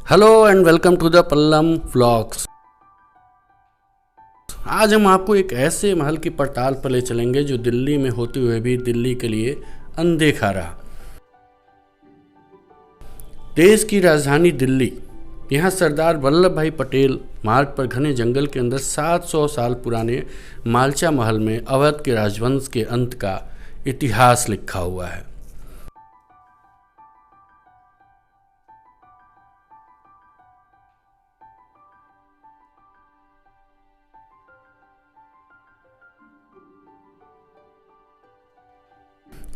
Hello and welcome to the Pallam vlogs. आज हम आपको एक ऐसे महल की पड़ताल पर ले चलेंगे जो दिल्ली में होते हुए भी दिल्ली के लिए अनदेखा रहा। देश की राजधानी दिल्ली, यहाँ सरदार वल्लभ भाई पटेल मार्ग पर घने जंगल के अंदर 700 साल पुराने मालचा महल में अवध के राजवंश के अंत का इतिहास लिखा हुआ है।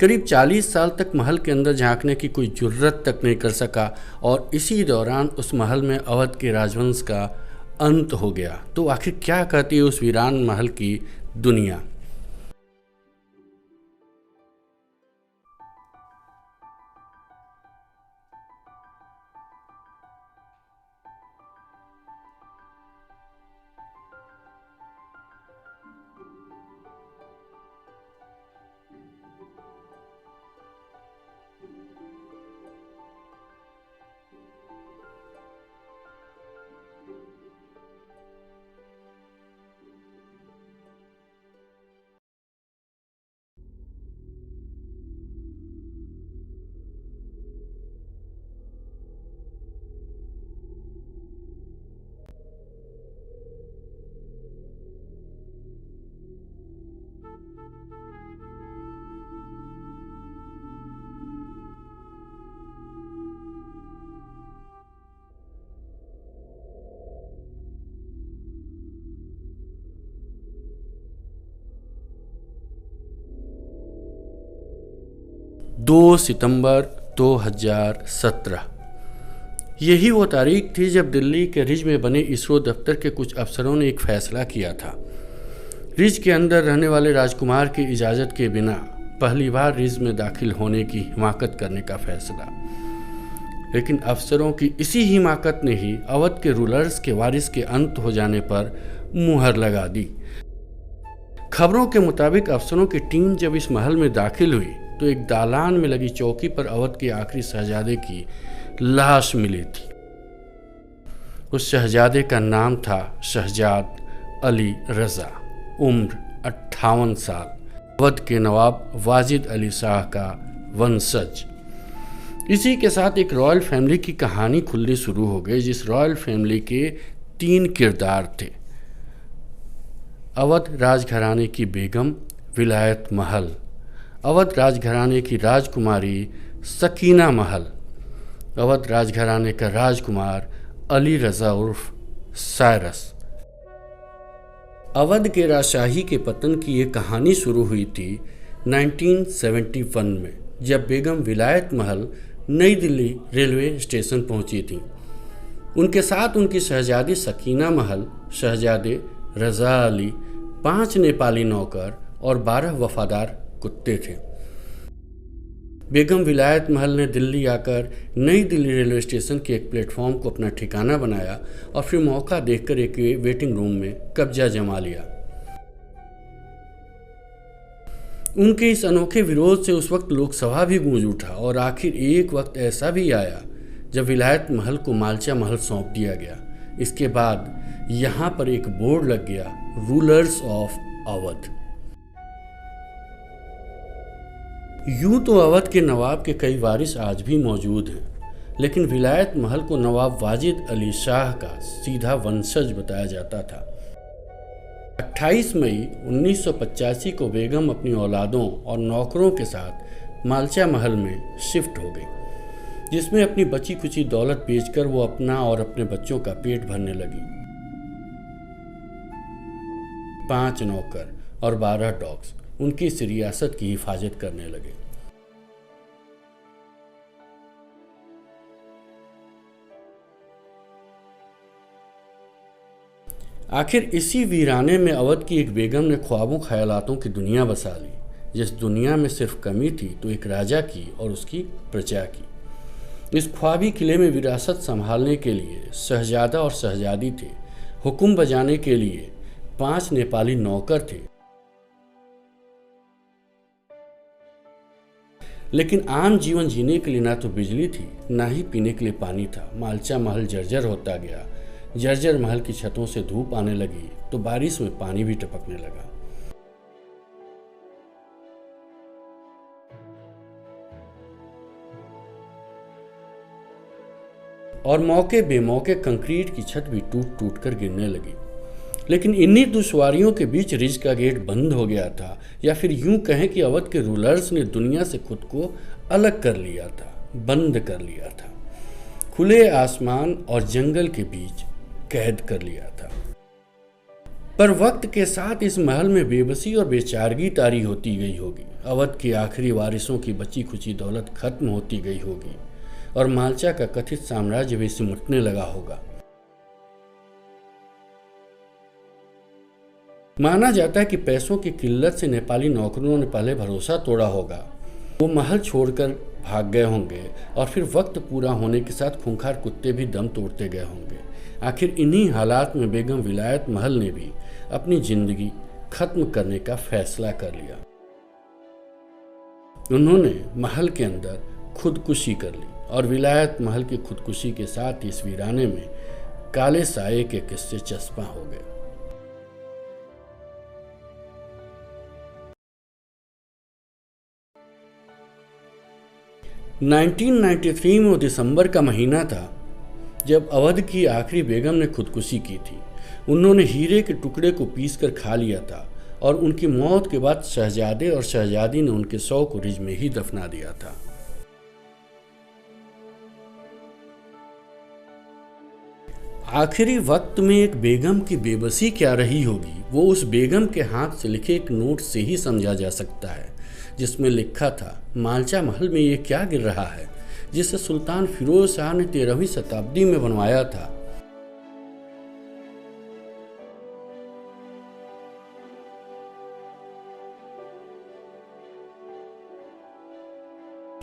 करीब 40 साल तक महल के अंदर झांकने की कोई जुर्रत तक नहीं कर सका और इसी दौरान उस महल में अवध के राजवंश का अंत हो गया। तो आखिर क्या कहती है उस वीरान महल की दुनिया। दो सितंबर 2017 यही वो तारीख थी जब दिल्ली के रिज में बने इसरो दफ्तर के कुछ अफसरों ने एक फैसला किया था। रिज के अंदर रहने वाले राजकुमार की इजाज़त के बिना पहली बार रिज में दाखिल होने की हिमाकत करने का फैसला। लेकिन अफसरों की इसी हिमाकत ने ही अवध के रूलर्स के वारिस के अंत हो जाने पर मुहर लगा दी। खबरों के मुताबिक अफसरों की टीम जब इस महल में दाखिल हुई तो एक दालान में लगी चौकी पर अवध के आखिरी शहजादे की लाश मिली थी। उस शहजादे का नाम था शहजाद अली रज़ा, उम्र 58 साल, अवध के नवाब वाजिद अली शाह का वंशज। इसी के साथ एक रॉयल फैमिली की कहानी खुलनी शुरू हो गई, जिस रॉयल फैमिली के 3 किरदार थे। अवध राजघराने की बेगम विलायत महल, अवध राजघराने की राजकुमारी सकीना महल, अवध राजघराने का राजकुमार अली रज़ा उर्फ साइरस। अवध के राजशाही के पतन की ये कहानी शुरू हुई थी 1971 में, जब बेगम विलायत महल नई दिल्ली रेलवे स्टेशन पहुंची थी। उनके साथ उनकी शहजादी सकीना महल, शहजादे रज़ा अली, 5 नेपाली नौकर और 12 वफादार कुत्ते थे। बेगम विलायत महल ने दिल्ली आकर नई दिल्ली रेलवे स्टेशन के एक प्लेटफॉर्म को अपना ठिकाना बनाया और फिर मौका देखकर एक वेटिंग रूम में कब्जा जमा लिया। उनके इस अनोखे विरोध से उस वक्त लोकसभा भी गूंज उठा और आखिर एक वक्त ऐसा भी आया जब विलायत महल को मालचा महल सौंप दिया गया। इसके बाद यहाँ पर एक बोर्ड लग गया, रूलर्स ऑफ अवध। यूं तो अवध के नवाब के कई वारिस आज भी मौजूद हैं, लेकिन विलायत महल को नवाब वाजिद अली शाह का सीधा वंशज बताया जाता था। 28 मई 1985 को बेगम अपनी औलादों और नौकरों के साथ मालचा महल में शिफ्ट हो गई, जिसमें अपनी बची कुची दौलत बेचकर वो अपना और अपने बच्चों का पेट भरने लगी। 5 नौकर और 12 डॉग्स उनकी इस रियासत की हिफाजत करने लगे। आखिर इसी वीराने में अवध की एक बेगम ने ख्वाबों ख्यालातों की दुनिया बसा ली, जिस दुनिया में सिर्फ कमी थी तो एक राजा की और उसकी प्रजा की। इस ख्वाबी किले में विरासत संभालने के लिए शहजादा और शहजादी थे, हुक्म बजाने के लिए 5 नेपाली नौकर थे। लेकिन आम जीवन जीने के लिए ना तो बिजली थी, ना ही पीने के लिए पानी था। मालचा महल जर्जर होता गया। जर्जर महल की छतों से धूप आने लगी तो बारिश में पानी भी टपकने लगा। और मौके बेमौके कंक्रीट की छत भी टूट टूट कर गिरने लगी। लेकिन इन्हीं दुश्वारियों के बीच रिज का गेट बंद हो गया था, या फिर यूं कहें कि अवध के रूलर्स ने दुनिया से खुद को अलग कर लिया था, बंद कर लिया था, खुले आसमान और जंगल के बीच कैद कर लिया था। पर वक्त के साथ इस महल में बेबसी और बेचारगी तारी होती गई होगी। अवध के आखिरी वारिसों की बची खुची दौलत खत्म होती गई होगी और मालचा का कथित साम्राज्य भी सिमटने लगा होगा। माना जाता है कि पैसों की किल्लत से नेपाली नौकरों ने पहले भरोसा तोड़ा होगा। वो महल छोड़कर भाग गए होंगे और फिर वक्त पूरा होने के साथ खूंखार कुत्ते भी दम तोड़ते गए होंगे। आखिर इन्हीं हालात में बेगम विलायत महल ने भी अपनी जिंदगी खत्म करने का फैसला कर लिया। उन्होंने महल के अंदर खुदकुशी कर ली और विलायत महल की खुदकुशी के साथ इस वीराने में काले साये के किस्से चस्पा हो गए। (1993) में वो दिसंबर का महीना था जब अवध की आखिरी बेगम ने खुदकुशी की थी। उन्होंने हीरे के टुकड़े को पीसकर खा लिया था और उनकी मौत के बाद शहजादे और शहजादी ने उनके शव को रिज में ही दफना दिया था। आखिरी वक्त में एक बेगम की बेबसी क्या रही होगी, वो उस बेगम के हाथ से लिखे एक नोट से ही समझा जा सकता है, जिसमें लिखा था, मालचा महल में ये क्या गिर रहा है जिसे सुल्तान फिरोज शाह ने 13वीं शताब्दी में बनवाया था।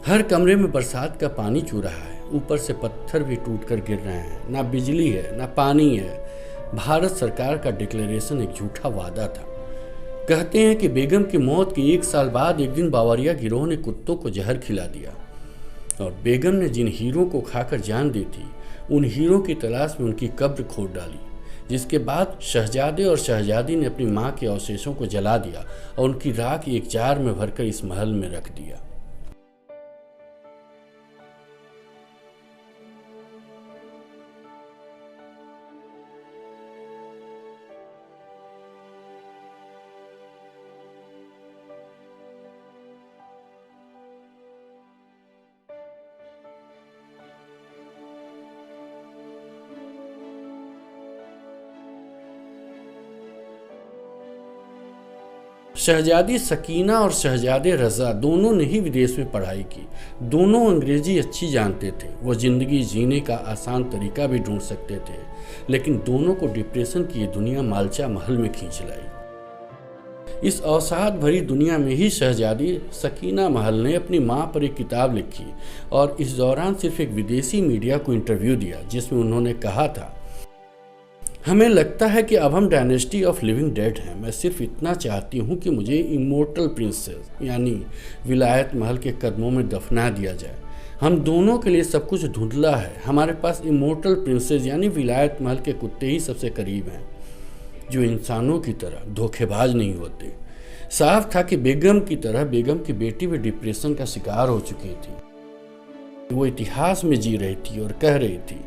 हर कमरे में बरसात का पानी चू रहा है, ऊपर से पत्थर भी टूटकर गिर रहे हैं। ना बिजली है, ना पानी है। भारत सरकार का डिक्लेरेशन एक झूठा वादा था। कहते हैं कि बेगम की मौत के 1 साल बाद एक दिन बावरिया गिरोह ने कुत्तों को जहर खिला दिया और बेगम ने जिन हीरों को खाकर जान दी थी, उन हीरों की तलाश में उनकी कब्र खोद डाली, जिसके बाद शहजादे और शहजादी ने अपनी मां के अवशेषों को जला दिया और उनकी राख एक जार में भरकर इस महल में रख दिया। शहजादी सकीना और शहजादे रज़ा दोनों ने ही विदेश में पढ़ाई की। दोनों अंग्रेजी अच्छी जानते थे। वो ज़िंदगी जीने का आसान तरीका भी ढूंढ सकते थे, लेकिन दोनों को डिप्रेशन की ये दुनिया मालचा महल में खींच लाई। इस अवसाद भरी दुनिया में ही शहजादी सकीना महल ने अपनी मां पर एक किताब लिखी और इस दौरान सिर्फ एक विदेशी मीडिया को इंटरव्यू दिया, जिसमें उन्होंने कहा था, हमें लगता है कि अब हम डायनेस्टी ऑफ लिविंग डेड हैं। मैं सिर्फ इतना चाहती हूँ कि मुझे इमोर्टल प्रिंसेस यानी विलायत महल के कदमों में दफना दिया जाए। हम दोनों के लिए सब कुछ धुंधला है। हमारे पास इमोर्टल प्रिंसेस यानी विलायत महल के कुत्ते ही सबसे करीब हैं, जो इंसानों की तरह धोखेबाज नहीं होते। साफ था कि बेगम की तरह बेगम की बेटी भी डिप्रेशन का शिकार हो चुकी थी। वो इतिहास में जी रही थी और कह रही थी,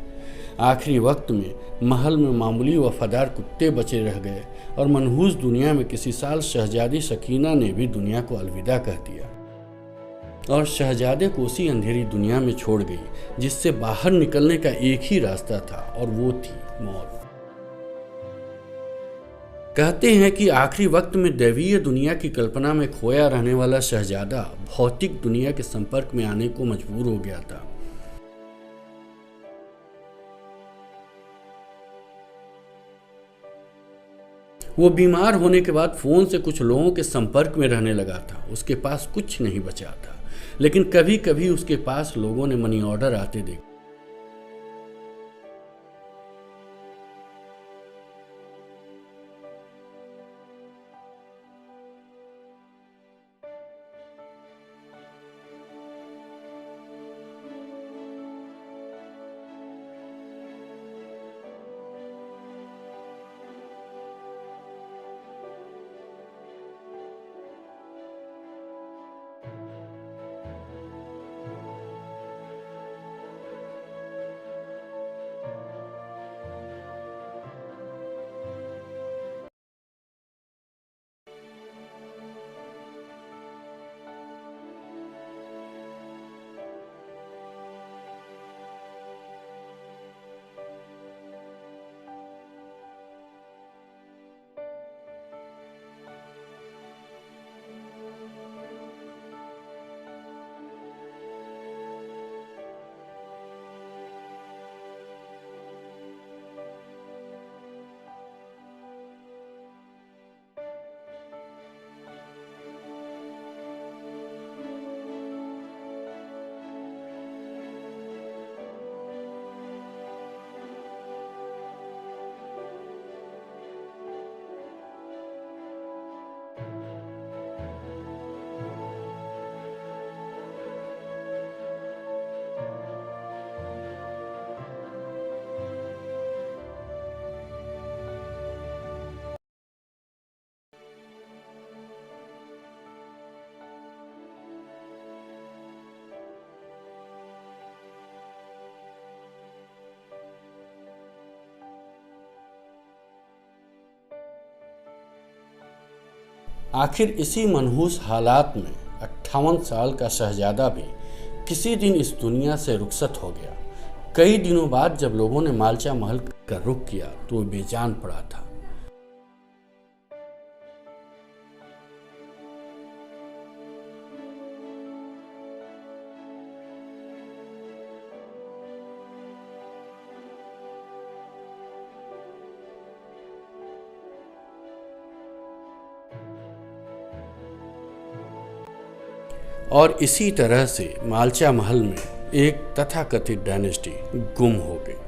आखिरी वक्त में महल में मामूली वफादार कुत्ते बचे रह गए और मनहूस दुनिया में किसी साल शहजादी सकीना ने भी दुनिया को अलविदा कह दिया और शहजादे को उसी अंधेरी दुनिया में छोड़ गई, जिससे बाहर निकलने का एक ही रास्ता था और वो थी मौत। कहते हैं कि आखिरी वक्त में दैवीय दुनिया की कल्पना में खोया रहने वाला शहजादा भौतिक दुनिया के संपर्क में आने को मजबूर हो गया था। वो बीमार होने के बाद फ़ोन से कुछ लोगों के संपर्क में रहने लगा था। उसके पास कुछ नहीं बचा था, लेकिन कभी कभी उसके पास लोगों ने मनी ऑर्डर आते देखे। आखिर इसी मनहूस हालात में 58 साल का शहजादा भी किसी दिन इस दुनिया से रुखसत हो गया। कई दिनों बाद जब लोगों ने मालचा महल का रुख किया तो वो बेजान पड़ा था। और इसी तरह से मालचा महल में एक तथाकथित डायनेस्टी गुम हो गई।